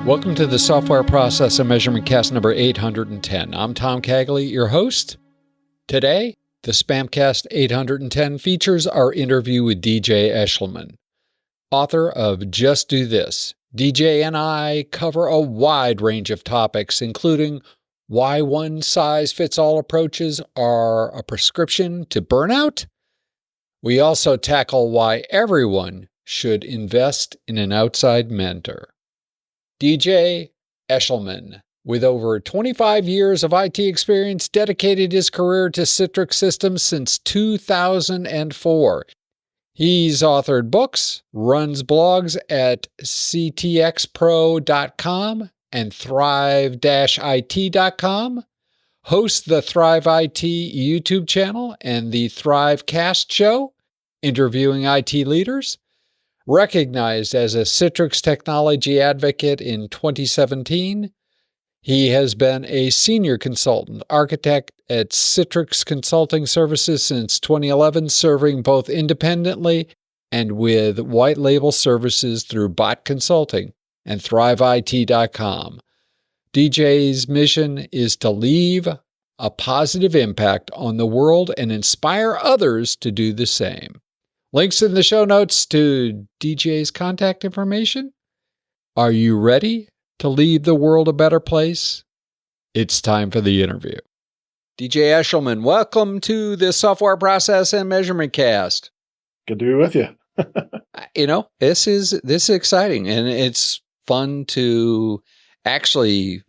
Welcome to the Software Process and Measurement Cast number 810. I'm Tom Cagley, your host. Today, the SPaMCAST 810 features our interview with DJ Eshelman, author of Just Do This. DJ and I cover a wide range of topics, including why one-size-fits-all approaches are a prescription to burnout. We also tackle why everyone should invest in an outside mentor. DJ Eshelman, with over 25 years of IT experience, dedicated his career to Citrix Systems since 2004. He's authored books, runs blogs at ctxpro.com and thrive-it.com, hosts the Thrive IT YouTube channel and the THRIVEcast show, interviewing IT leaders. Recognized as a Citrix Technology Advocate in 2017, he has been a senior consultant architect at Citrix Consulting Services since 2011, serving both independently and with white label services through Bot Consulting and ThriveIT.com. DJ's mission is to leave a positive impact on the world and inspire others to do the same. Links in the show notes to DJ's contact information. Are you ready to leave the world a better place? It's time for the interview. DJ Eshelman, welcome to the Software Process and Measurement Cast. Good to be with you. This is exciting, and it's fun to actually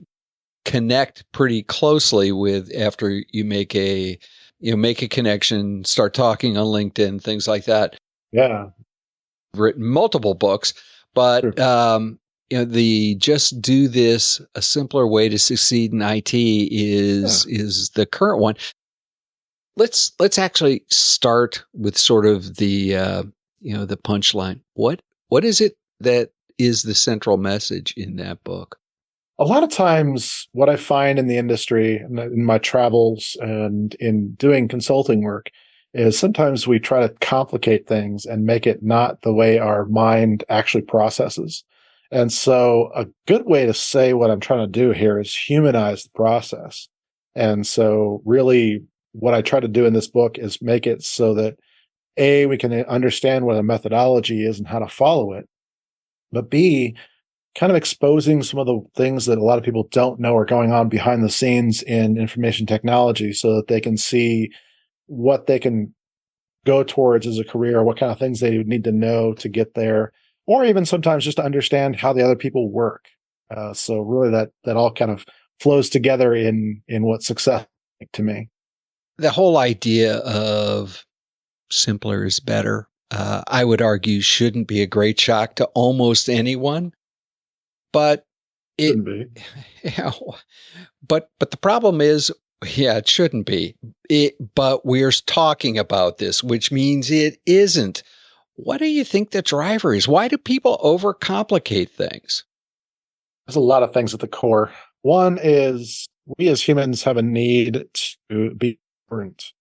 connect pretty closely with after you make a connection, start talking on LinkedIn, things like that. Yeah. I've written multiple books, but Sure. The Just Do This, a simpler way to succeed in IT is the current one. Let's actually start with sort of the the punchline. What is it that is the central message in that book? A lot of times what I find in the industry, in my travels and in doing consulting work, is sometimes we try to complicate things and make it not the way our mind actually processes. And so a good way to say what I'm trying to do here is humanize the process. And so really what I try to do in this book is make it so that A, we can understand what a methodology is and how to follow it, but B, kind of exposing some of the things that a lot of people don't know are going on behind the scenes in information technology so that they can see what they can go towards as a career, what kind of things they need to know to get there, or even sometimes just to understand how the other people work. So really that all kind of flows together in what success is like to me. The whole idea of simpler is better, I would argue, shouldn't be a great shock to almost anyone. But it, but the problem is, it shouldn't be. But we're talking about this, which means it isn't. What do you think the driver is? Why do people overcomplicate things? There's a lot of things at the core. One is we as humans have a need to be different.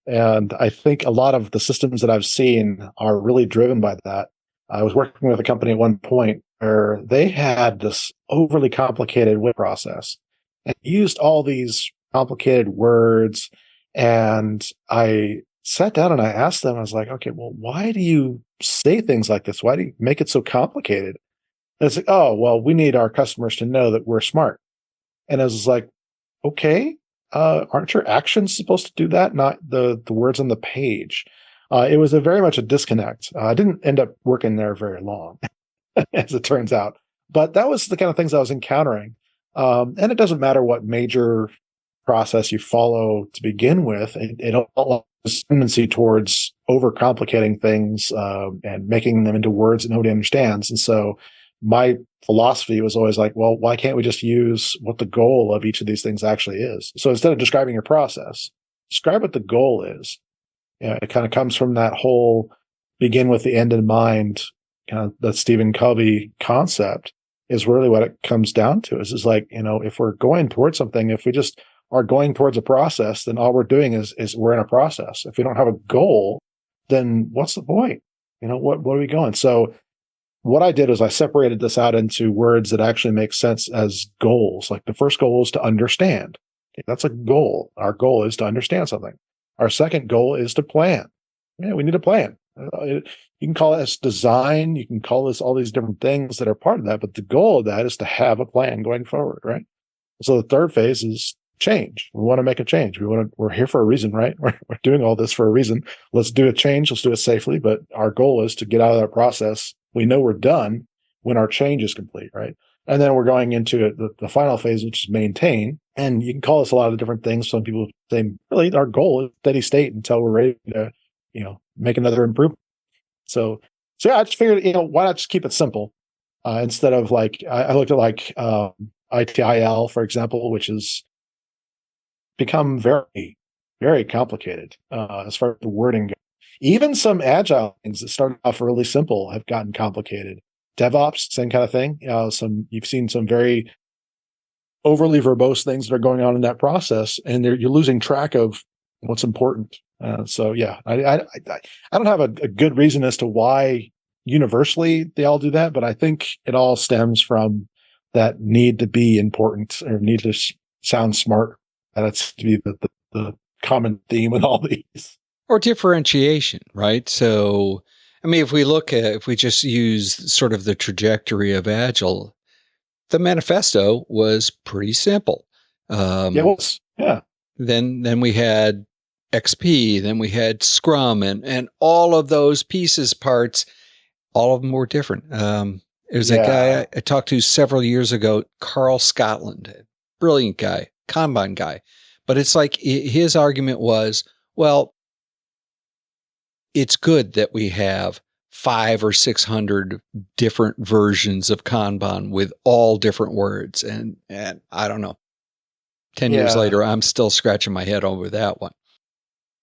And I think a lot of the systems that I've seen are really driven by that. I was working with a company at one point where they had this overly complicated web process and used all these complicated words. And I sat down and I asked them, I was like, okay, well, why do you say things like this? Why do you make it so complicated? And it's like, oh, well, we need our customers to know that we're smart. And I was like, okay, aren't your actions supposed to do that? Not the words on the page. It was very much a disconnect. I didn't end up working there very long, as it turns out. But that was the kind of things I was encountering. And it doesn't matter what major process you follow to begin with. It all has a tendency towards overcomplicating things and making them into words that nobody understands. And so my philosophy was always like, well, why can't we just use what the goal of each of these things actually is? So instead of describing your process, describe what the goal is. It kind of comes from that whole begin with the end in mind, kind of the Stephen Covey concept is really what it comes down to. Is like, if we're going towards something, if we just are going towards a process, then all we're doing is we're in a process. If we don't have a goal, then what's the point? What are we going? So what I did is I separated this out into words that actually make sense as goals. Like the first goal is to understand. Okay, that's a goal. Our goal is to understand something. Our second goal is to plan. Yeah, we need a plan. You can call this design. You can call this all these different things that are part of that. But the goal of that is to have a plan going forward, right? So the third phase is change. We want to make a change. We're here for a reason, right? We're doing all this for a reason. Let's do a change. Let's do it safely. But our goal is to get out of that process. We know we're done when our change is complete, right? And then we're going into the final phase, which is maintain. And you can call this a lot of different things. Some people say, really, our goal is steady state until we're ready to, make another improvement. So yeah, I just figured, why not just keep it simple? Instead of like, I looked at like ITIL, for example, which has become very, very complicated as far as the wording goes. Even some agile things that started off really simple have gotten complicated. DevOps, same kind of thing. You've seen some very overly verbose things that are going on in that process, and you're losing track of what's important. So yeah, I don't have a good reason as to why universally they all do that, but I think it all stems from that need to be important or need to sound smart. And that's to be the common theme with all these. Or differentiation, right? So, I mean, if we just use sort of the trajectory of Agile, the manifesto was pretty simple. Yeah, it was. Yeah. Then we had XP, then we had Scrum, and all of those parts, all of them were different. There's a guy I talked to several years ago, Carl Scotland, brilliant guy, Kanban guy. But it's like his argument was, well, it's good that we have 500 or 600 different versions of Kanban with all different words. And I don't know, 10 years later, I'm still scratching my head over that one.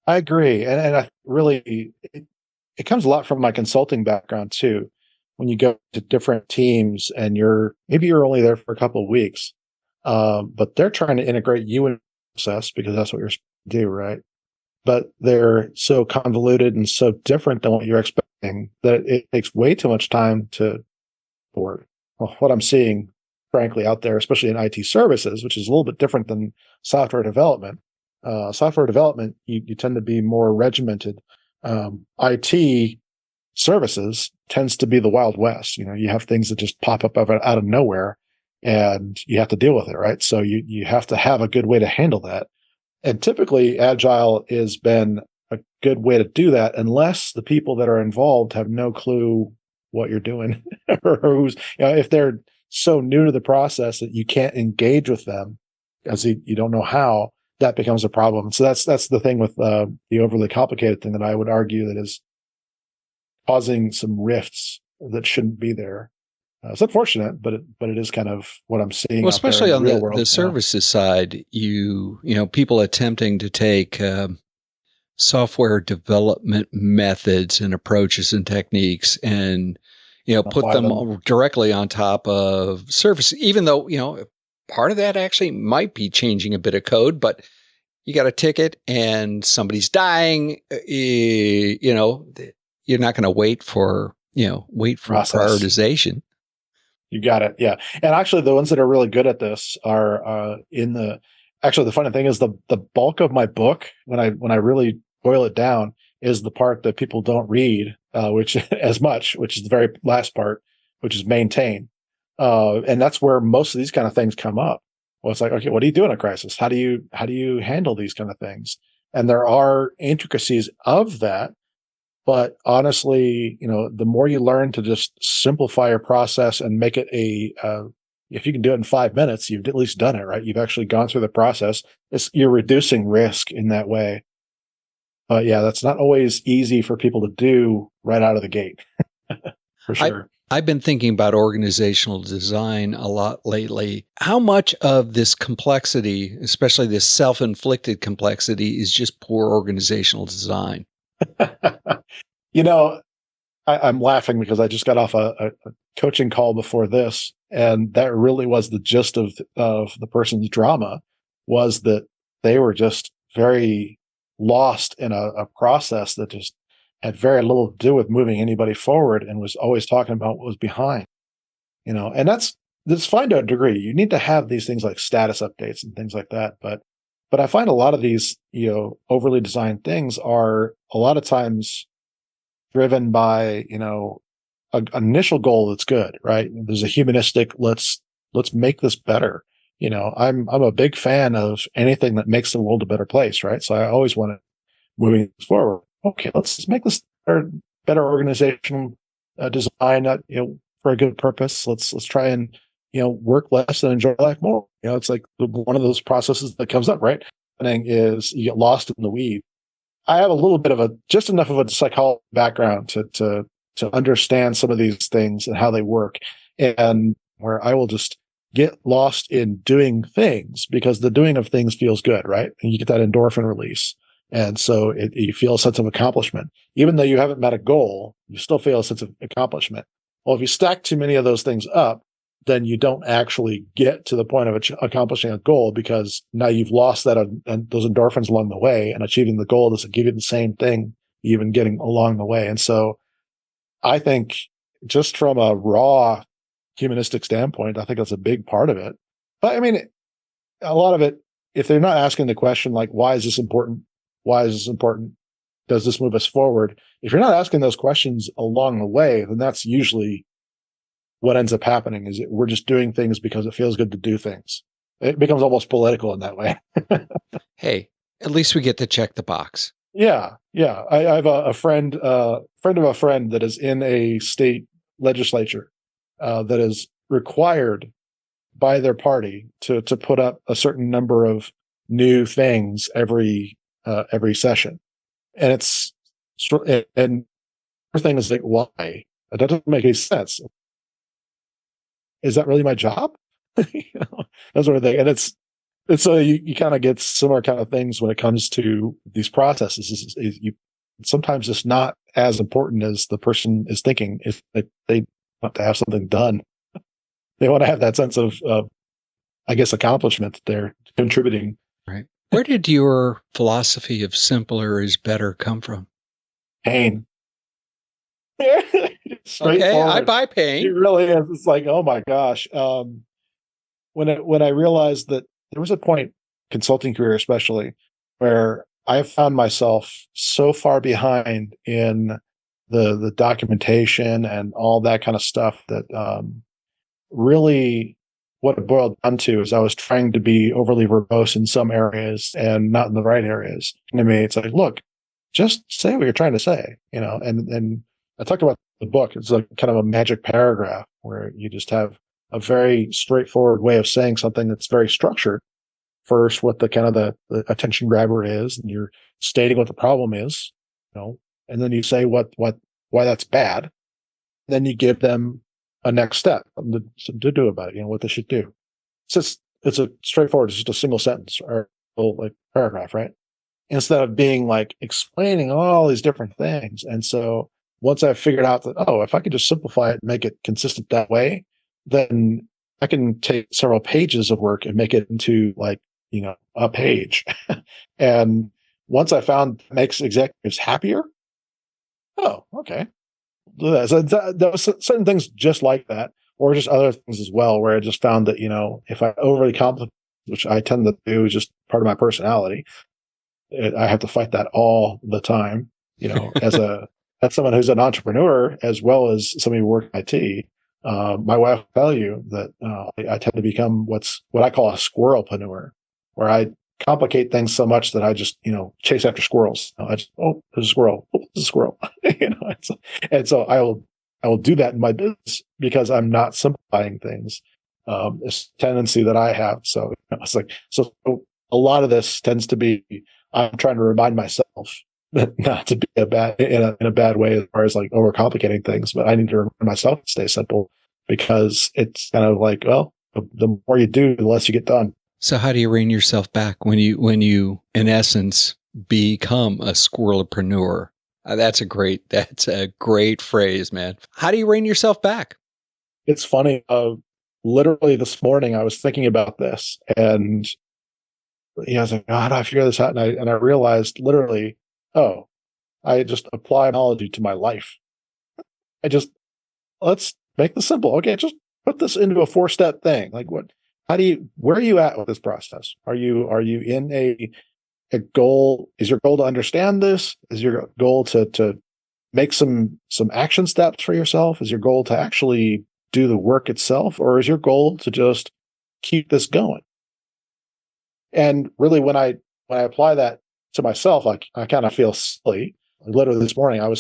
I agree. And I really, it comes a lot from my consulting background too. When you go to different teams and maybe you're only there for a couple of weeks, but they're trying to integrate you in the process because that's what you're supposed to do, right? But they're so convoluted and so different than what you're expecting that it takes way too much time to work. Well, what I'm seeing, frankly, out there, especially in IT services, which is a little bit different than software development. Software development, you tend to be more regimented. IT services tends to be the Wild West. You have things that just pop up out of nowhere and you have to deal with it, right? So you have to have a good way to handle that. And typically Agile has been a good way to do that unless the people that are involved have no clue what you're doing or who's, if they're so new to the process that you can't engage with them as you don't know how, that becomes a problem. So that's the thing with the overly complicated thing that I would argue that is causing some rifts that shouldn't be there. It's unfortunate, but it is kind of what I'm seeing. Well, especially out there in on the services side, people attempting to take software development methods and approaches and techniques and put them directly on top of service, even though part of that actually might be changing a bit of code, but you got a ticket and somebody's dying, you're not going to wait for prioritization. You got it. Yeah. And actually the ones that are really good at this are actually the funny thing is the bulk of my book, when I really boil it down, is the part that people don't read, which is the very last part, which is maintain. And that's where most of these kind of things come up. Well, it's like, okay, what do you do in a crisis? How do you handle these kind of things? And there are intricacies of that. But honestly, the more you learn to just simplify your process and make it if you can do it in 5 minutes, you've at least done it, right? You've actually gone through the process. You're reducing risk in that way. But yeah, that's not always easy for people to do right out of the gate. For sure. I've been thinking about organizational design a lot lately. How much of this complexity, especially this self-inflicted complexity, is just poor organizational design? I'm laughing because I just got off a coaching call before this, and that really was the gist of the person's drama, was that they were just very lost in a process that just had very little to do with moving anybody forward and was always talking about what was behind, and that's fine to a degree. You need to have these things like status updates and things like that. But I find a lot of these, overly designed things are a lot of times driven by, an initial goal that's good, right? There's a humanistic, let's make this better. I'm a big fan of anything that makes the world a better place, right? So I always want to moving forward. Okay, let's make this better organizational design, for a good purpose. Let's try and work less and enjoy life more. It's like one of those processes that comes up, right? The thing is you get lost in the weed. I have a little bit of just enough of a psychology background to understand some of these things and how they work, and where I will just get lost in doing things because the doing of things feels good, right? And you get that endorphin release. And so you feel a sense of accomplishment. Even though you haven't met a goal, you still feel a sense of accomplishment. Well, if you stack too many of those things up, then you don't actually get to the point of accomplishing a goal because now you've lost those endorphins along the way, and achieving the goal doesn't give you the same thing you've been getting along the way. And so I think just from a raw humanistic standpoint, I think that's a big part of it. But I mean, a lot of it, if they're not asking the question like, why is this important? Why is this important? Does this move us forward? If you're not asking those questions along the way, then that's usually what ends up happening, is we're just doing things because it feels good to do things. It becomes almost political in that way. Hey, at least we get to check the box. Yeah. I have a friend of a friend that is in a state legislature that is required by their party to put up a certain number of new things every session. And and the thing is like, why? That doesn't make any sense. Is that really my job? That sort of thing. And so you kind of get similar kind of things when it comes to these processes. Sometimes it's not as important as the person is thinking. If they want to have something done, they want to have that sense of I guess, accomplishment that they're contributing. Right. Where did your philosophy of simpler is better come from? Pain. Okay, I buy pain. It really is. It's like, oh my gosh. When I realized that there was a point, consulting career especially, where I found myself so far behind in the documentation and all that kind of stuff that really what it boiled down to is I was trying to be overly verbose in some areas and not in the right areas. And I mean, it's like, look, just say what you're trying to say, and I talked about the book. It's like kind of a magic paragraph where you just have a very straightforward way of saying something that's very structured. First, what the kind of the attention grabber is, and you're stating what the problem is, and then you say why that's bad. Then you give them a next step to do about it, what they should do. It's a straightforward, it's just a single sentence or like paragraph, right? Instead of being like explaining all these different things. And so once I figured out that, if I could just simplify it and make it consistent that way, then I can take several pages of work and make it into like, a page. And once I found it makes executives happier, okay. So there was certain things just like that, or just other things as well, where I just found that, if I overly complicate, which I tend to do, is just part of my personality, I have to fight that all the time, as someone who's an entrepreneur, as well as somebody who works in IT. My wife will tell you that I tend to become what I call a squirrelpreneur, where I complicate things so much that I just, chase after squirrels. There's a squirrel. Oh, there's a squirrel. And so I will do that in my business because I'm not simplifying things. It's a tendency that I have. So it's like, so a lot of this tends to be, I'm trying to remind myself not to be in a bad way as far as like overcomplicating things, but I need to remind myself to stay simple, because it's kind of like, the more you do, the less you get done. So how do you rein yourself back when you in essence become a squirrelpreneur? That's a great phrase, man. How do you rein yourself back? It's funny. Literally this morning, I was thinking about this, and I was like, how do I figure this out? And I realized literally, I just apply analogy to my life. Let's make this simple. Okay, just put this into a 4-step thing. Like where are you at with this process? Are you in a goal? Is your goal to understand this? Is your goal to make some action steps for yourself? Is your goal to actually do the work itself? Or is your goal to just keep this going? And really, when I apply that to myself, I kind of feel silly. Literally this morning, I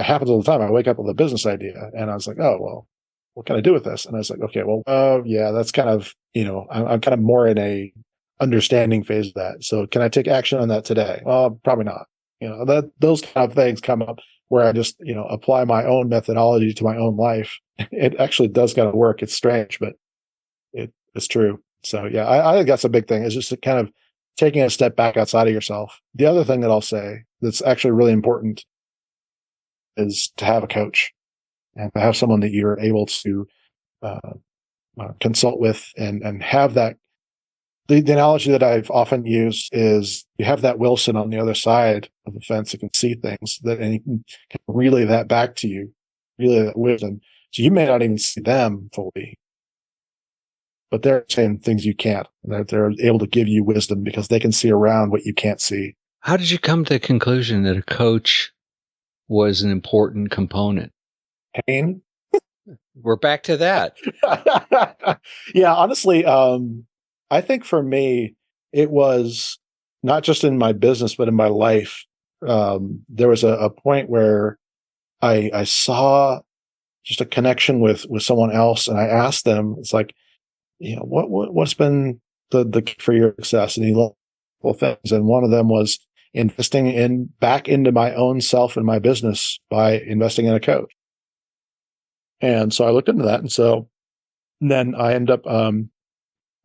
happens all the time. I wake up with a business idea, and I was like, oh well, what can I do with this? And I was like, okay, well, yeah, that's kind of I'm kind of more in a understanding phase of that. So can I take action on that today? Well, probably not. That those kind of things come up where I just apply my own methodology to my own life. It actually does kind of work. It's strange, but it's true. So yeah, I think that's a big thing, is just kind of taking a step back outside of yourself. The other thing that I'll say that's actually really important is to have a coach and to have someone that you're able to consult with and have that. The analogy that I've often used is you have that Wilson on the other side of the fence that can see things and he can relay that back to you, relay that wisdom. So you may not even see them fully, but they're saying things you can't. They're able to give you wisdom because they can see around what you can't see. How did you come to the conclusion that a coach was an important component? Pain. We're back to that. Yeah, honestly, I think for me, it was not just in my business, but in my life. There was a point where I saw just a connection with someone else, and I asked them, it's like, what's been the key for your success? And he looked at things, and one of them was investing back into my own self and my business by investing in a coach. And so I looked into that, and then I ended up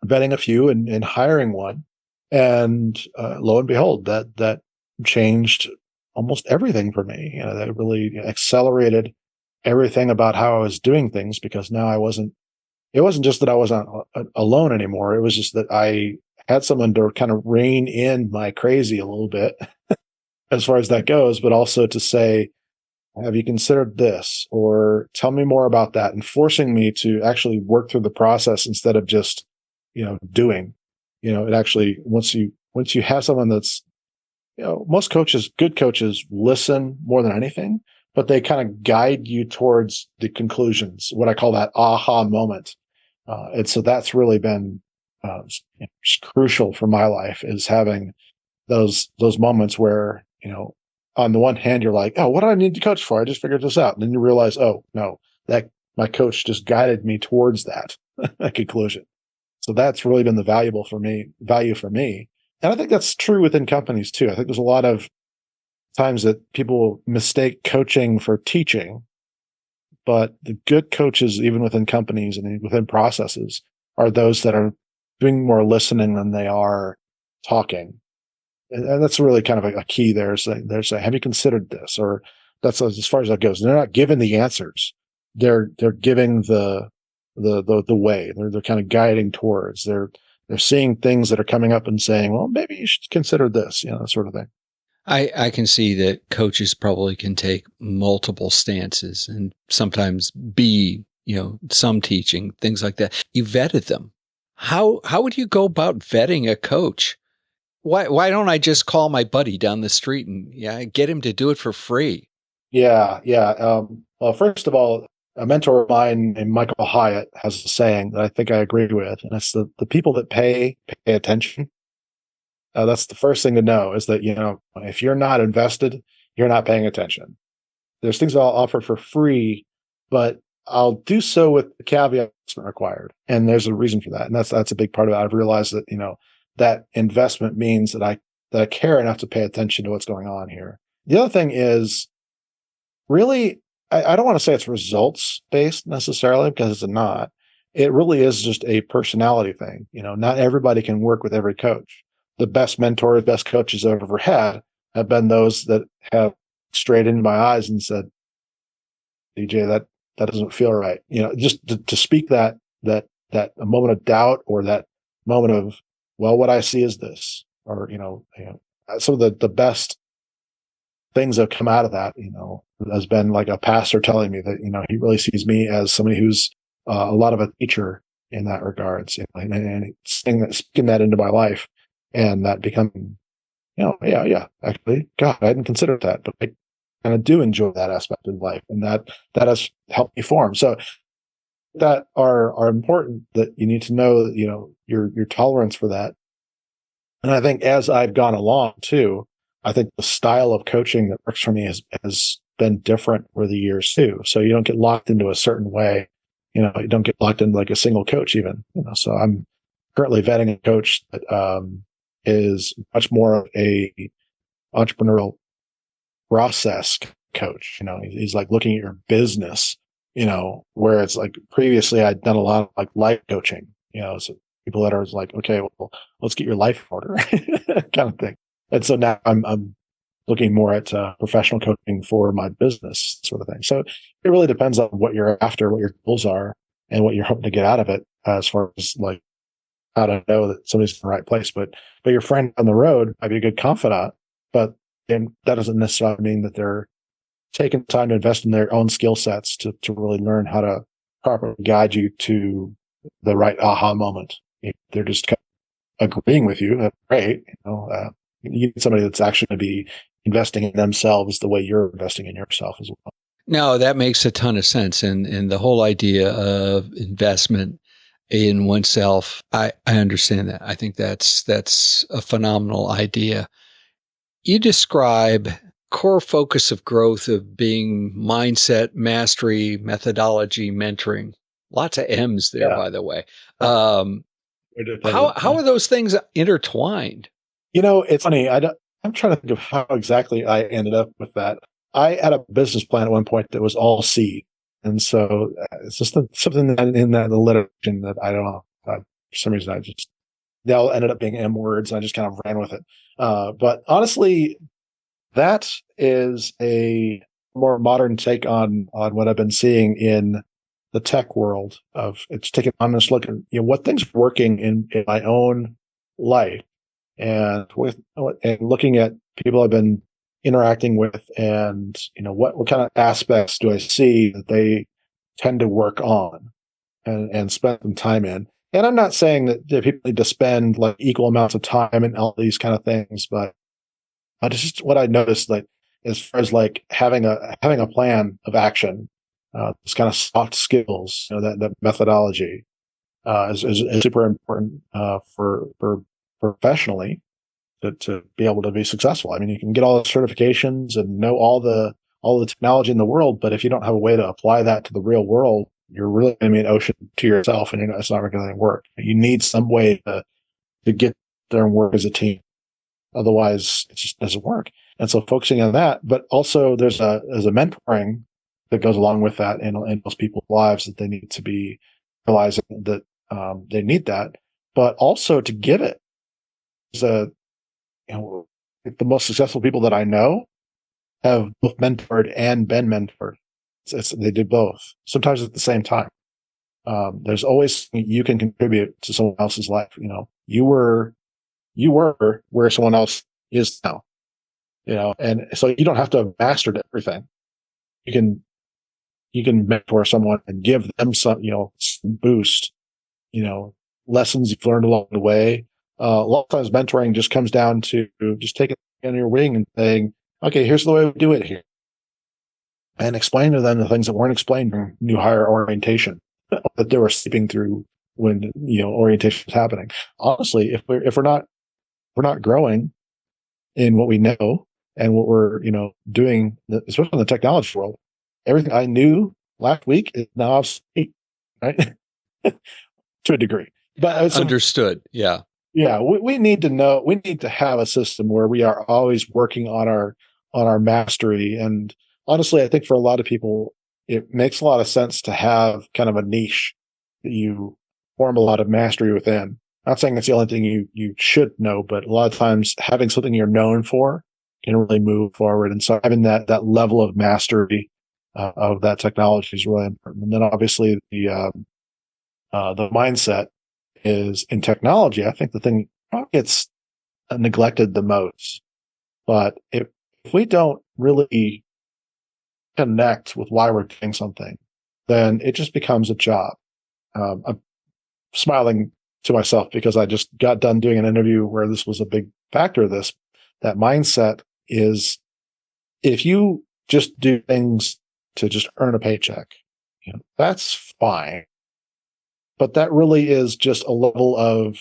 vetting a few and hiring one, and lo and behold, that changed almost everything for me. That really accelerated everything about how I was doing things, because now it wasn't just that I wasn't alone anymore. It was just that I had someone to kind of rein in my crazy a little bit as far as that goes, but also to say, have you considered this? Or tell me more about that, and forcing me to actually work through the process instead of just, doing. It actually, once you have someone that's, most good coaches listen more than anything, but they kind of guide you towards the conclusions, what I call that aha moment. And so that's really been crucial for my life, is having those moments where, on the one hand, you're like, oh, what do I need to coach for? I just figured this out. And then you realize, oh, no, that my coach just guided me towards that conclusion. So that's really been the value for me. And I think that's true within companies too. I think there's a lot of times that people mistake coaching for teaching, but the good coaches, even within companies and within processes, are those that are doing more listening than they are talking. And that's really kind of a key there. They're saying, have you considered this? Or that's as far as that goes. They're not giving the answers. They're giving the way. They're kind of guiding towards. They're seeing things that are coming up and saying, well, maybe you should consider this, that sort of thing. I can see that coaches probably can take multiple stances and sometimes be, some teaching, things like that. You vetted them. How would you go about vetting a coach? Why don't I just call my buddy down the street and get him to do it for free? Yeah. Well, first of all, a mentor of mine named Michael Hyatt has a saying that I think I agree with, and it's the people that pay attention. That's the first thing to know, is that, if you're not invested, you're not paying attention. There's things I'll offer for free, but I'll do so with the caveat it's not required. And there's a reason for that. And that's a big part of it. I've realized that, that investment means that I care enough to pay attention to what's going on here. The other thing is, really, I don't want to say it's results based necessarily, because it's not. It really is just a personality thing. Not everybody can work with every coach. The best mentors, best coaches I've ever had have been those that have straight into my eyes and said, DJ, that doesn't feel right. Just to speak that a moment of doubt, or that moment of, well, what I see is this, or, some of the best things that have come out of that, has been like a pastor telling me that, he really sees me as somebody who's a lot of a teacher in that regards, and speaking that into my life, and that becoming, actually, God, I hadn't considered that, but I kind of do enjoy that aspect of life, and that has helped me form. So that are important, that you need to know, your tolerance for that. And I think as I've gone along too, I think the style of coaching that works for me has been different over the years too. So you don't get locked into a certain way. You don't get locked into like a single coach even. So I'm currently vetting a coach that is much more of a entrepreneurial process coach. He's like looking at your business, where it's like previously I'd done a lot of like life coaching, so people that are like, okay, well, let's get your life in order kind of thing. And so now I'm looking more at professional coaching for my business sort of thing. So it really depends on what you're after, what your goals are, and what you're hoping to get out of it, as far as like how to know that somebody's in the right place. But your friend on the road might be a good confidant, but then that doesn't necessarily mean that they're taking time to invest in their own skill sets to really learn how to properly guide you to the right aha moment. If they're just kind of agreeing with you, that's great. You need somebody that's actually going to be investing in themselves the way you're investing in yourself as well. No, that makes a ton of sense. And the whole idea of investment in oneself, I understand that. I think that's a phenomenal idea. You describe core focus of growth of being mindset, mastery, methodology, mentoring. Lots of M's there, by the way. How are those things intertwined? It's funny. I'm trying to think of how exactly I ended up with that. I had a business plan at one point that was all C. And so it's just something in the literature that I don't know. For some reason, they all ended up being M words, and I just kind of ran with it. But honestly, that is a more modern take on what I've been seeing in the tech world. It's taking an honest look at what things are working in my own life, and looking at people I've been interacting with, and what kind of aspects do I see that they tend to work on and spend some time in. And I'm not saying that people need to spend like equal amounts of time in all these kind of things, but it's just what I noticed, like as far as like having a plan of action, this kind of soft skills, that methodology is super important for professionally to be able to be successful. I mean, you can get all the certifications and know all the technology in the world, but if you don't have a way to apply that to the real world, you're really going to be an ocean to yourself, and it's not going to work. You need some way to get there and work as a team. Otherwise, it just doesn't work. And so focusing on that, but also there's a mentoring that goes along with that in most people's lives, that they need to be realizing that they need that, but also to give it. The most successful people that I know have both mentored and been mentored. They did both, sometimes at the same time. There's always, you can contribute to someone else's life. You were where someone else is now, and so you don't have to have mastered everything. You can mentor someone and give them some boost, lessons you've learned along the way. A lot of times mentoring just comes down to just taking it under your wing and saying, okay, here's the way we do it here. And explain to them the things that weren't explained during new hire orientation that they were sleeping through when, orientation was happening. Honestly, if we're not growing in what we know and what we're, doing, especially in the technology world, everything I knew last week is now obsolete, right? To a degree. But understood. Yeah. Yeah. We need to know, we need to have a system where we are always working on our mastery. And honestly, I think for a lot of people, it makes a lot of sense to have kind of a niche that you form a lot of mastery within. Not saying that's the only thing you should know, but a lot of times having something you're known for can really move forward. And so having that level of mastery of that technology is really important. And then obviously the mindset is in technology. I think the thing probably gets neglected the most. But if we don't really connect with why we're doing something, then it just becomes a job. I'm smiling to myself because I just got done doing an interview where this was a big factor of this. That mindset is, if you just do things to just earn a paycheck, that's fine. But that really is just a level of,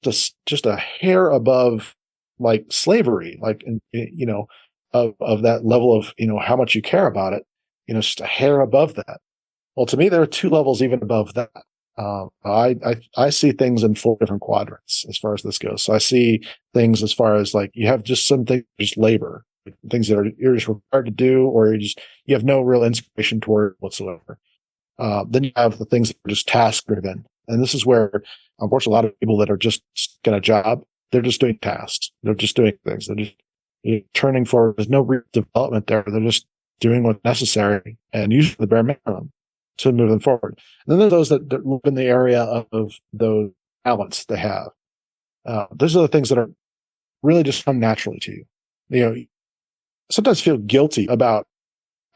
just a hair above like slavery, like, of that level of, how much you care about it, just a hair above that. Well, to me, there are two levels even above that. I see things in 4 different quadrants as far as this goes. So I see things as far as like, you have just some things, just labor, things that you're just required to do, or you have no real inspiration toward whatsoever. Then you have the things that are just task driven. And this is where, unfortunately, a lot of people that are just got a job, they're just doing tasks. They're just doing things. They're just turning forward. There's no real development there. They're just doing what's necessary, and usually the bare minimum, to move them forward. And then there's those that live in the area of those talents they have. Those are the things that are really just come naturally to you. You sometimes feel guilty about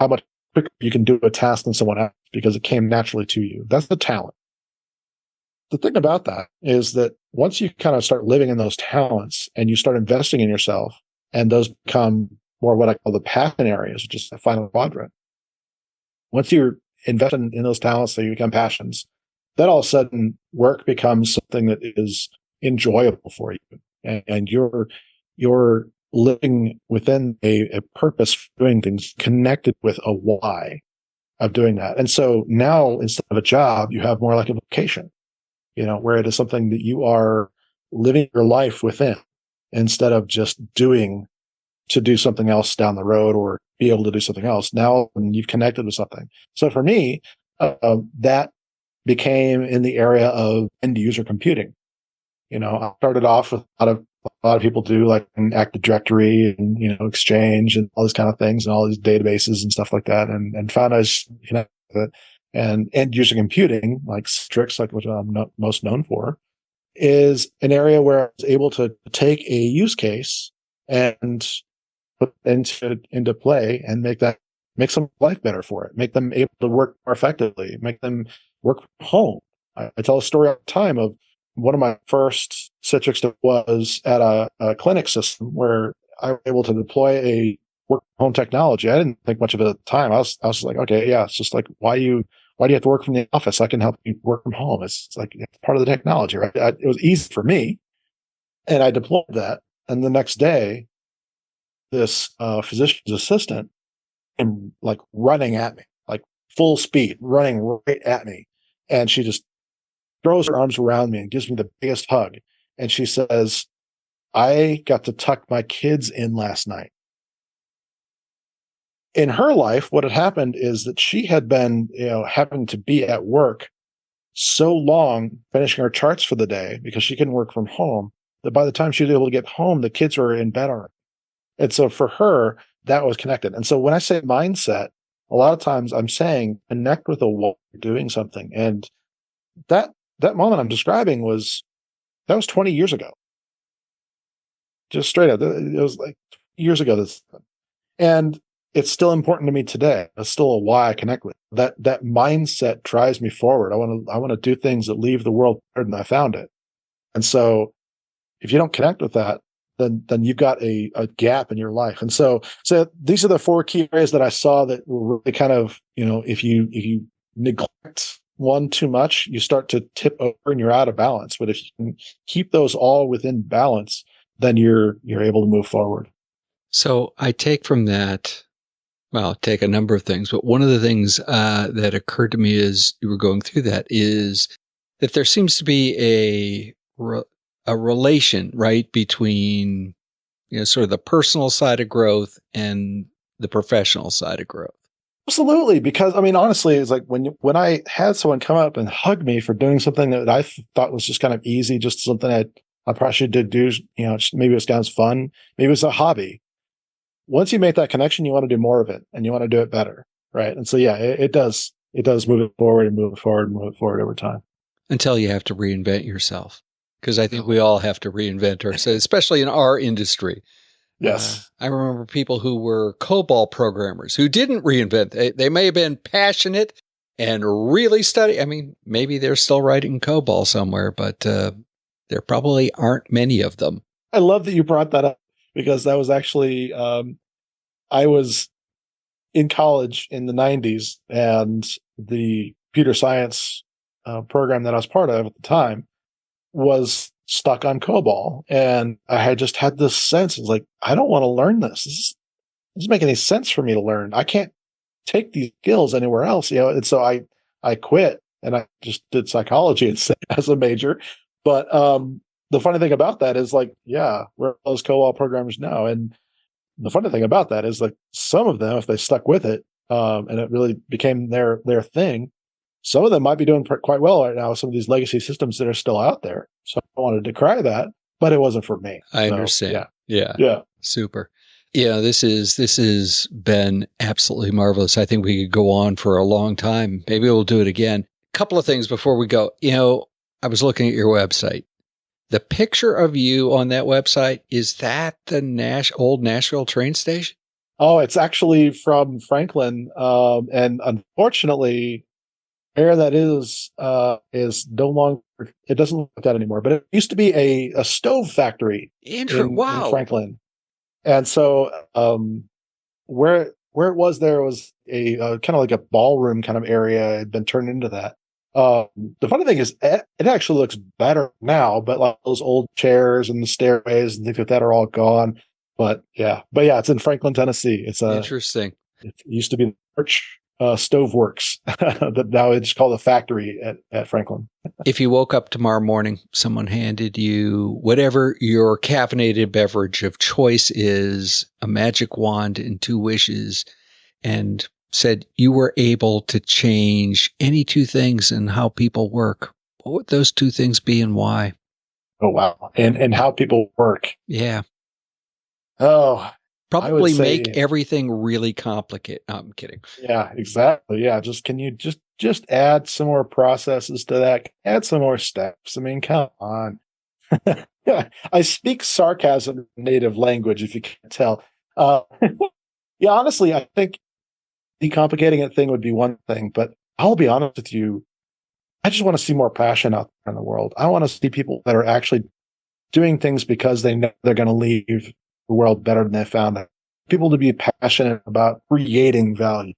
how much quicker you can do a task than someone else because it came naturally to you. That's the talent. The thing about that is that once you kind of start living in those talents and you start investing in yourself, and those become more what I call the passion areas, which is the final quadrant. Once you're investing in those talents, so you become passions, then all of a sudden work becomes something that is enjoyable for you, and you're living within a purpose for doing things, connected with a why of doing that. And so now, instead of a job, you have more like a vocation, where it is something that you are living your life within, instead of just doing to do something else down the road or be able to do something else. Now you've connected with something. So for me, that became in the area of end user computing. I started off with a lot of people do, like an Active Directory and, Exchange and all these kind of things and all these databases and stuff like that. And found I was, with it. And end user computing, like Citrix, like what I'm most known for, is an area where I was able to take a use case and put into play and make some life better for it, make them able to work more effectively, make them work from home. I tell a story all the time of one of my first Citrix was at a clinic system where I was able to deploy a work from home technology. I didn't think much of it at the time. I was just like, okay, yeah, it's just like, why do you have to work from the office? I can help you work from home. It's like, it's part of the technology, right? It was easy for me, and I deployed that. And the next day, this physician's assistant came like running at me, like full speed, running right at me. And she just throws her arms around me and gives me the biggest hug. And she says, I got to tuck my kids in last night. In her life, what had happened is that she had been, having to be at work so long, finishing her charts for the day because she couldn't work from home, that by the time she was able to get home, the kids were in bed already. And so for her, that was connected. And so when I say mindset, a lot of times I'm saying connect with a why you're doing something. And that moment I'm describing was 20 years ago. Just straight up. It was like years ago. And it's still important to me today. That's still a why I connect with. That mindset drives me forward. I want to do things that leave the world better than I found it. And so if you don't connect with that, then you've got a gap in your life. And so these are the 4 key areas that I saw that were really kind of, if you neglect one too much, you start to tip over and you're out of balance. But if you can keep those all within balance, then you're able to move forward. So I take from that, take a number of things, but one of the things that occurred to me as you were going through that is that there seems to be a relation, right, between, sort of the personal side of growth and the professional side of growth. Absolutely. Because honestly, it's like when I had someone come up and hug me for doing something that I thought was just kind of easy, just something I probably should do, maybe it sounds fun. Maybe it was a hobby. Once you make that connection, you want to do more of it and you want to do it better. Right. And so, yeah, it does move it forward and move it forward and move it forward over time. Until you have to reinvent yourself. Because I think we all have to reinvent ourselves, especially in our industry. Yes. I remember people who were COBOL programmers who didn't reinvent. They may have been passionate and really study. I mean, maybe they're still writing COBOL somewhere, but there probably aren't many of them. I love that you brought that up because that was actually, I was in college in the 90s, and the computer science program that I was part of at the time was stuck on COBOL. And I had just had this sense, it's like, I don't want to learn this. This doesn't make any sense for me to learn. I can't take these skills anywhere else, And so I quit and I just did psychology as a major. But the funny thing about that is, like, yeah, we're those COBOL programmers now. And the funny thing about that is, like, some of them, if they stuck with it, and it really became their thing, some of them might be doing quite well right now with some of these legacy systems that are still out there. So I wanted to decry that, but it wasn't for me. I understand. Yeah. Super. Yeah, this has been absolutely marvelous. I think we could go on for a long time. Maybe we'll do it again. A couple of things before we go. I was looking at your website. The picture of you on that website, is that the old Nashville train station? Oh, it's actually from Franklin. And unfortunately, where that is no longer, it doesn't look like that anymore, but it used to be a stove factory in Franklin. And so where it was, there was a kind of like a ballroom kind of area. It had been turned into that. The funny thing is, it actually looks better now, but like those old chairs and the stairways and things like that are all gone. But yeah, it's in Franklin, Tennessee. It's interesting. It used to be the Arch Stove Works, that now it's called a factory at Franklin. If you woke up tomorrow morning, someone handed you whatever your caffeinated beverage of choice is, a magic wand and 2 wishes, and said you were able to change any 2 things in how people work, what would those 2 things be and why? Oh, wow. And how people work. Yeah. Oh, probably make everything really complicated. No, I'm kidding. Yeah, exactly. Yeah. Can you just add some more processes to that? Add some more steps. I mean, come on. Yeah, I speak sarcasm in native language, if you can't tell. Yeah, honestly, I think decomplicating a thing would be one thing, but I'll be honest with you, I just want to see more passion out there in the world. I want to see people that are actually doing things because they know they're going to leave the world better than they found it. People to be passionate about creating value.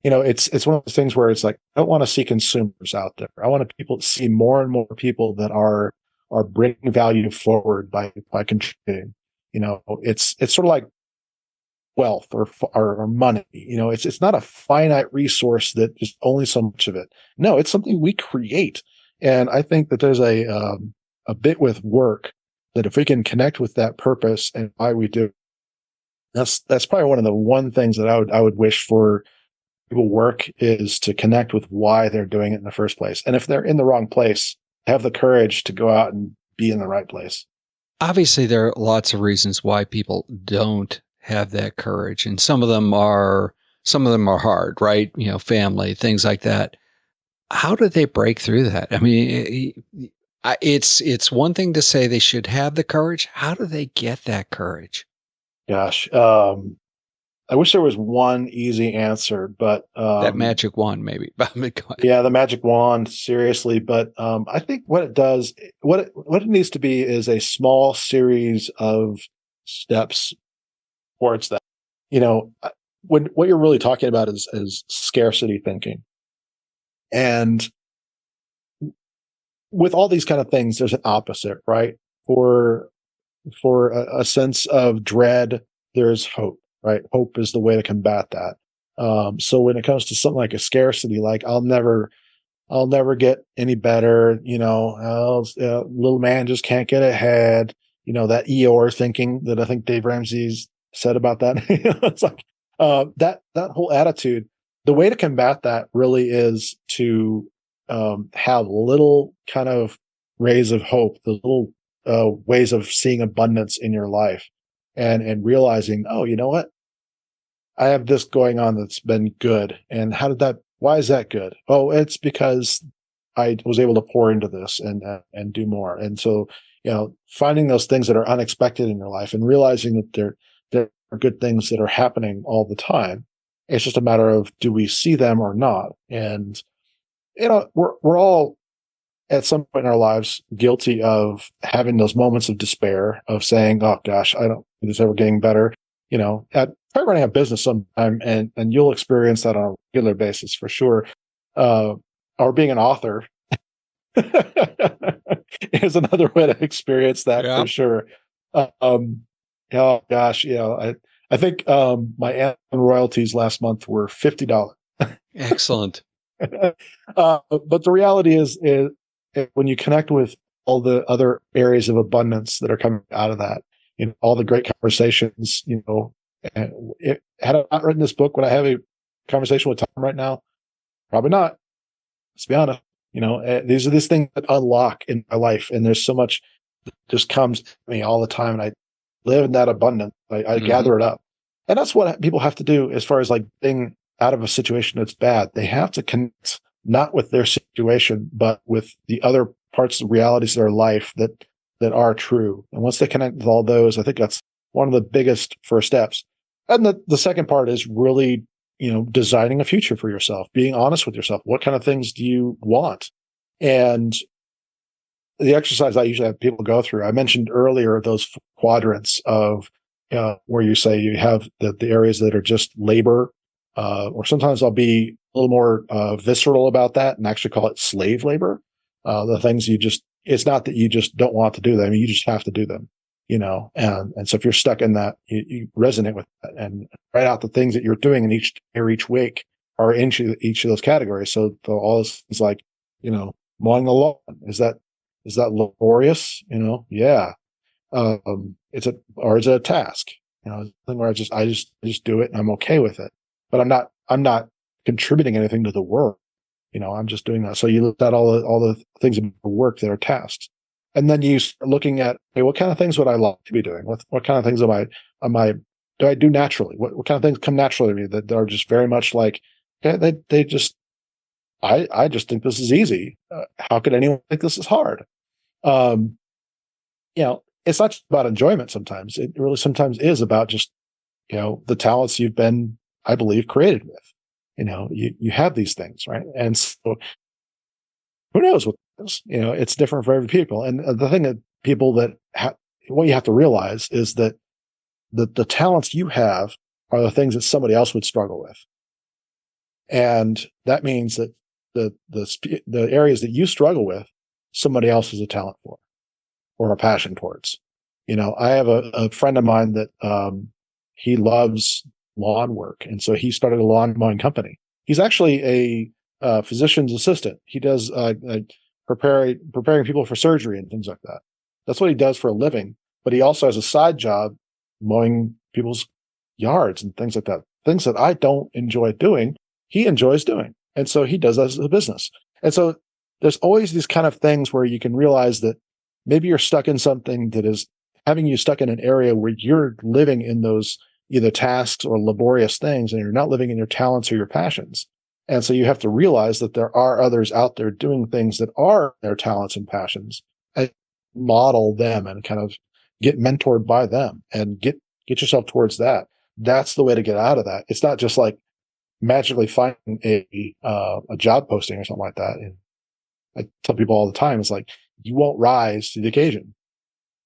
It's one of those things where it's like, I don't want to see consumers out there. I want people to see more and more people that are bringing value forward by contributing. It's sort of like wealth or money. It's not a finite resource that is only so much of it. No, it's something we create. And I think that there's a bit with work that if we can connect with that purpose and why we do, that's probably one of the things that I would wish for people work, is to connect with why they're doing it in the first place. And if they're in the wrong place, have the courage to go out and be in the right place. Obviously, there are lots of reasons why people don't have that courage. And some of them are hard, right? Family, things like that. How do they break through that? I mean, it's one thing to say they should have the courage. How do they get that courage? Gosh, I wish there was one easy answer, but that magic wand, maybe. Yeah, the magic wand, seriously. But I think what it does, what it needs to be, is a small series of steps towards that. What you're really talking about is scarcity thinking, and with all these kind of things, there's an opposite, right? For a sense of dread, there's hope, right? Hope is the way to combat that. So when it comes to something like a scarcity, like I'll never get any better, little man just can't get ahead, that Eeyore thinking that I think Dave Ramsey's said about that. It's like that whole attitude. The way to combat that really is to have little kind of rays of hope, the little ways of seeing abundance in your life, and realizing, oh, you know what? I have this going on that's been good. And why is that good? Oh, it's because I was able to pour into this and do more. And so, finding those things that are unexpected in your life and realizing that there are good things that are happening all the time. It's just a matter of, do we see them or not? And, we're all at some point in our lives guilty of having those moments of despair, of saying, oh gosh, I don't think this ever getting better. Try running a business sometime, and you'll experience that on a regular basis for sure. Or being an author is another way to experience that for sure. Oh gosh, I think my annual royalties last month were $50. Excellent. But the reality is when you connect with all the other areas of abundance that are coming out of that, all the great conversations, had I not written this book, would I have a conversation with Tom right now? Probably not. Let's be honest. These are these things that unlock in my life, and there's so much that just comes to me all the time, and I live in that abundance. I gather it up. And that's what people have to do as far as like being out of a situation that's bad. They have to connect not with their situation, but with the other parts of realities of their life that are true. And once they connect with all those, I think that's one of the biggest first steps. And the second part is really, designing a future for yourself, being honest with yourself. What kind of things do you want? And the exercise I usually have people go through, I mentioned earlier those quadrants of where you say you have the areas that are just labor, or sometimes I'll be a little more visceral about that and actually call it slave labor. The things it's not that you just don't want to do them, you just have to do them, and so if you're stuck in that, you resonate with that and write out the things that you're doing in each week are in each of those categories. So all this is like, mowing the lawn. Is that laborious? Yeah. Is it a task? Thing where I just do it and I'm okay with it, but I'm not contributing anything to the work. I'm just doing that. So you look at all the things in the work that are tasks, and then you start looking at, hey, what kind of things would I like to be doing? What kind of things do I do naturally? What kind of things come naturally to me that are just very much like, they just, I just think this is easy. How could anyone think this is hard? It's not just about enjoyment sometimes. It really sometimes is about just, the talents you've been, I believe, created with. You have these things, right? And so who knows what it is? It's different for every people. And the thing that people what you have to realize is that the talents you have are the things that somebody else would struggle with. And that means that the areas that you struggle with, somebody else has a talent for or a passion towards. I have a friend of mine that he loves lawn work, and so he started a lawn mowing company. He's actually a physician's assistant. He does preparing people for surgery and things like that. That's what he does for a living. But he also has a side job mowing people's yards and things like that. Things that I don't enjoy doing, he enjoys doing. And so he does that as a business. And so there's always these kind of things where you can realize that maybe you're stuck in something that is having you stuck in an area where you're living in those either tasks or laborious things, and you're not living in your talents or your passions. And so you have to realize that there are others out there doing things that are their talents and passions, and model them and kind of get mentored by them and get yourself towards that. That's the way to get out of that. It's not just like magically finding a job posting or something like that. And I tell people all the time, it's like, you won't rise to the occasion.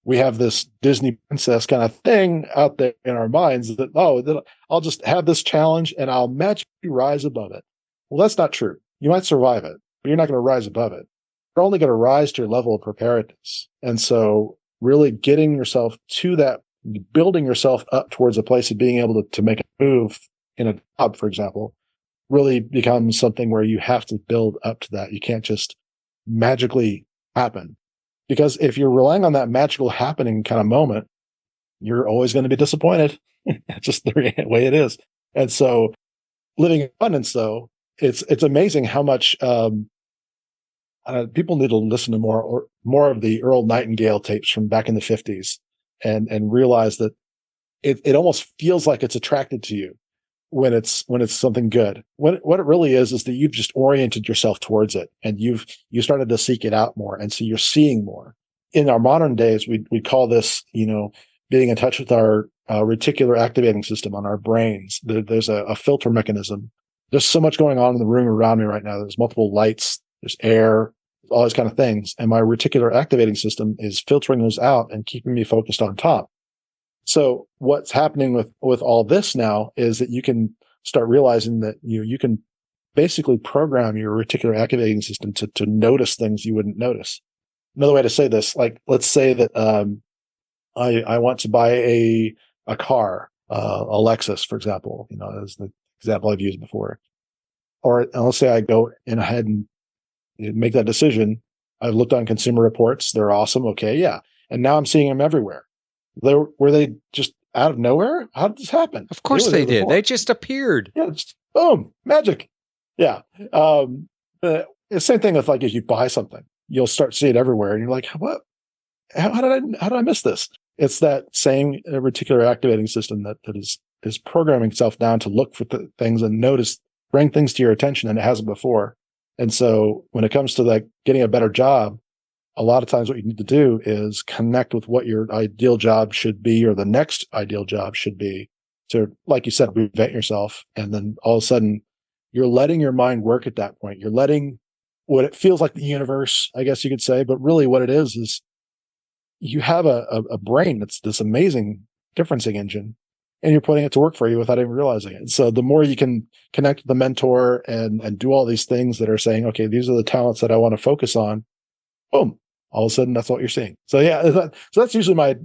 We have this Disney princess kind of thing out there in our minds that, I'll just have this challenge and I'll magically rise above it. Well, that's not true. You might survive it, but you're not going to rise above it. You're only going to rise to your level of preparedness. And so really getting yourself to that, building yourself up towards a place of being able to make a move in a job, for example, really becomes something where you have to build up to that. You can't just magically happen. Because if you're relying on that magical happening kind of moment, you're always going to be disappointed. That's just the way it is. And so living in abundance, though, it's amazing how much people need to listen to more of the Earl Nightingale tapes from back in the 50s and realize that it almost feels like it's attracted to you when it's something good. What it really is that you've just oriented yourself towards it, and you started to seek it out more, and so you're seeing more. In our modern days, we call this, being in touch with our reticular activating system on our brains. There's a filter mechanism. There's so much going on in the room around me right now. There's multiple lights, there's air, all these kind of things. And my reticular activating system is filtering those out and keeping me focused on top. So what's happening with all this now is that you can start realizing that you can basically program your reticular activating system to notice things you wouldn't notice. Another way to say this, like, let's say that I want to buy a car, a Lexus, for example, as the example I've used before. Or let's say I go in ahead and make that decision. I've looked on Consumer Reports. They're awesome. Okay, yeah. And now I'm seeing them everywhere. Were they just out of nowhere? How did this happen? Of course they did. They just appeared. Yeah, just boom, magic. Yeah. The same thing with, like, if you buy something, you'll start seeing it everywhere, and you're like, what? How did I miss this? It's that same reticular activating system that is programming itself down to look for things and notice, bring things to your attention, and it hasn't before. And so when it comes to, like, getting a better job, a lot of times what you need to do is connect with what your ideal job should be, or the next ideal job should be, to, like you said, reinvent yourself. And then all of a sudden you're letting your mind work at that point. You're letting what it feels like the universe, I guess you could say, but really what it is you have a brain that's this amazing differencing engine, and you're putting it to work for you without even realizing it. And so the more you can connect with the mentor and do all these things that are saying, okay, these are the talents that I want to focus on, boom, all of a sudden that's what you're seeing. So yeah, so that's usually my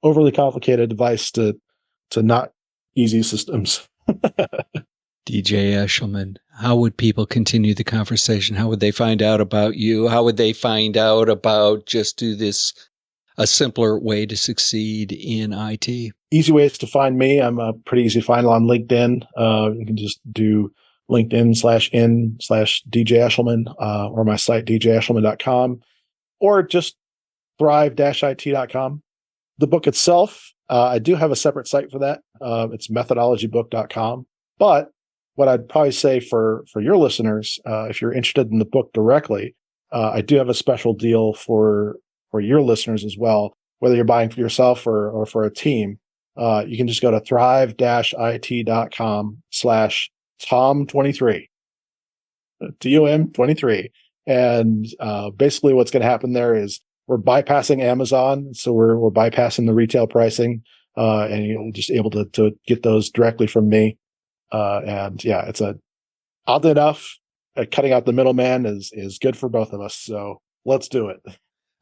overly complicated advice to not easy systems. DJ Eshelman, how would people continue the conversation? How would they find out about you? How would they find out about just do this, a simpler way to succeed in IT? Easy ways to find me. I'm pretty easy to find on LinkedIn. You can just do LinkedIn/in/DJ Eshelman, or my site, djeshelman.com, or just thrive-it.com. The book itself, I do have a separate site for that. It's methodologybook.com. But what I'd probably say for your listeners, if you're interested in the book directly, I do have a special deal for your listeners as well, whether you're buying for yourself or for a team. You can just go to thrive-it.com/TOM23, TOM23. And basically what's going to happen there is we're bypassing Amazon. So we're bypassing the retail pricing, and you're just able to get those directly from me. And yeah, it's oddly enough, cutting out the middleman is good for both of us. So let's do it.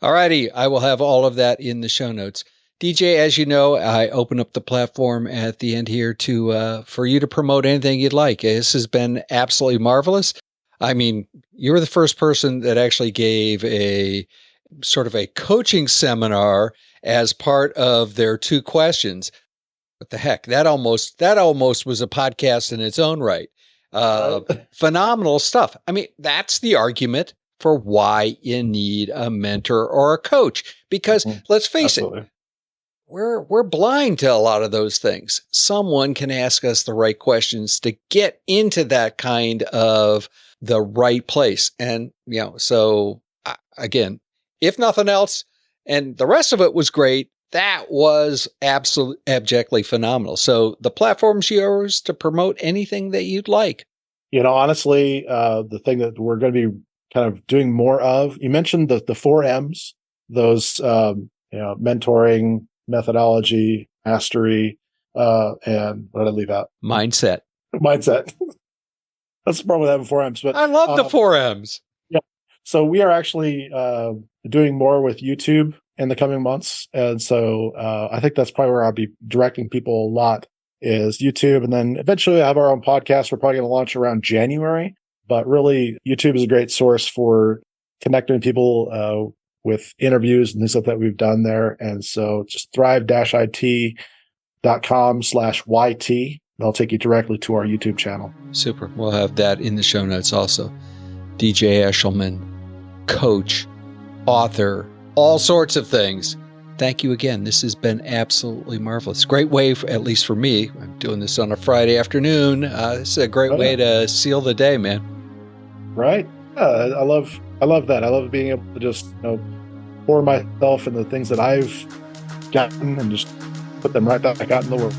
All righty. I will have all of that in the show notes. DJ, as you know, I open up the platform at the end here for you to promote anything you'd like. This has been absolutely marvelous. I mean, you were the first person that actually gave a sort of a coaching seminar as part of their 2 questions. What the heck? That almost was a podcast in its own right. Phenomenal stuff. I mean, that's the argument for why you need a mentor or a coach, because let's face it, we're blind to a lot of those things. Someone can ask us the right questions to get into that kind of the right place. And, so again, if nothing else, and the rest of it was great, that was absolutely abjectly phenomenal. So the platform's yours to promote anything that you'd like. Honestly, the thing that we're going to be kind of doing more of, you mentioned the 4 M's, those, mentoring, methodology, mastery, and what did I leave out? Mindset. That's the problem with having 4 M's. But I love the 4 M's. Yeah. So we are actually doing more with YouTube in the coming months. And so I think that's probably where I'll be directing people a lot, is YouTube. And then eventually we'll have our own podcast. We're probably going to launch around January. But really, YouTube is a great source for connecting people with interviews and things like that we've done there. And so just thrive-it.com/YT. They'll take you directly to our YouTube channel. Super. We'll have that in the show notes also. DJ Eshelman, coach, author, all sorts of things. Thank you again. This has been absolutely marvelous. Great way, at least for me. I'm doing this on a Friday afternoon. This is a great way to seal the day, man. Right. I love that. I love being able to just pour myself into the things that I've gotten and just put them right back out in the world.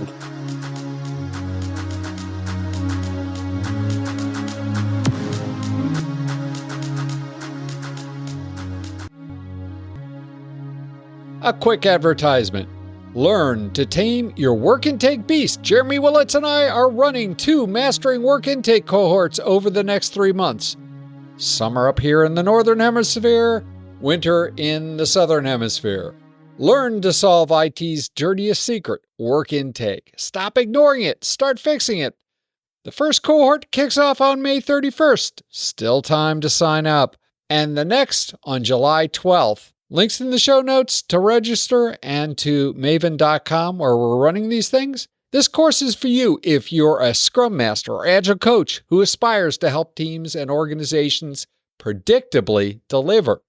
A quick advertisement. Learn to tame your work intake beast. Jeremy Willits and I are running 2 Mastering Work Intake cohorts over the next 3 months. Summer up here in the Northern Hemisphere, winter in the Southern Hemisphere. Learn to solve IT's dirtiest secret, work intake. Stop ignoring it. Start fixing it. The first cohort kicks off on May 31st. Still time to sign up. And the next on July 12th. Links in the show notes to register and to maven.com where we're running these things. This course is for you if you're a Scrum Master or Agile coach who aspires to help teams and organizations predictably deliver.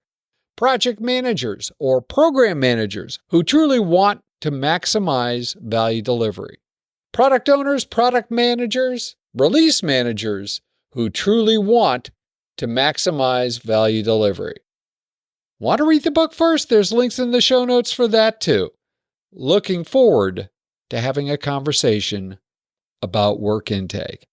Project managers or program managers who truly want to maximize value delivery. Product owners, product managers, release managers who truly want to maximize value delivery. Want to read the book first? There's links in the show notes for that too. Looking forward to having a conversation about work intake.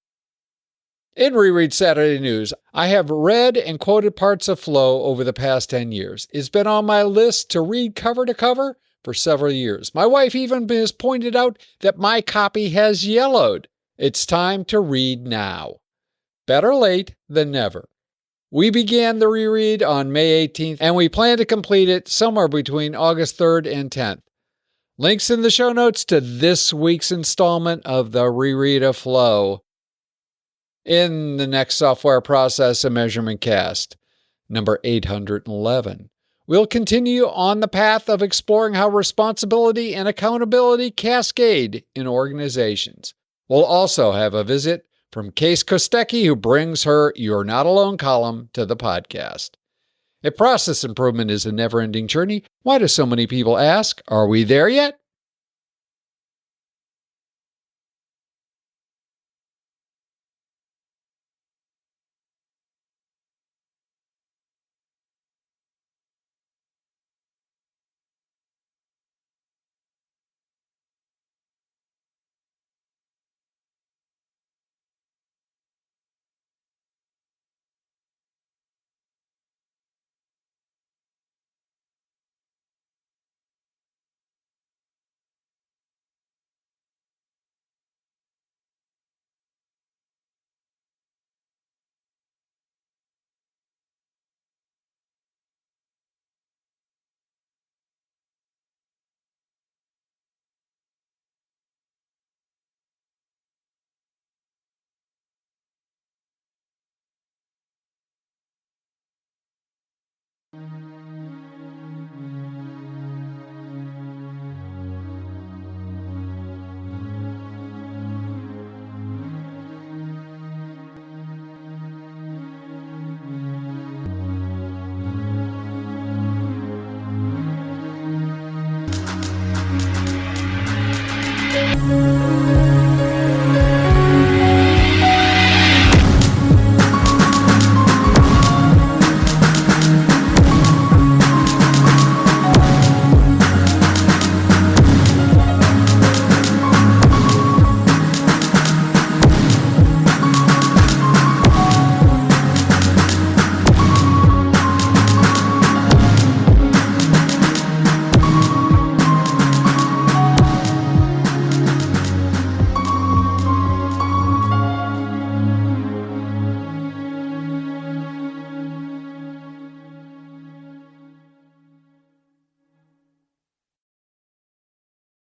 In Reread Saturday News, I have read and quoted parts of Flow over the past 10 years. It's been on my list to read cover to cover for several years. My wife even has pointed out that my copy has yellowed. It's time to read now. Better late than never. We began the reread on May 18th, and we plan to complete it somewhere between August 3rd and 10th. Links in the show notes to this week's installment of the Reread of Flow. In the next software process and measurement cast, number 811, we'll continue on the path of exploring how responsibility and accountability cascade in organizations. We'll also have a visit from Case Kostecki, who brings her You're Not Alone column to the podcast. If process improvement is a never-ending journey, why do so many people ask, are we there yet?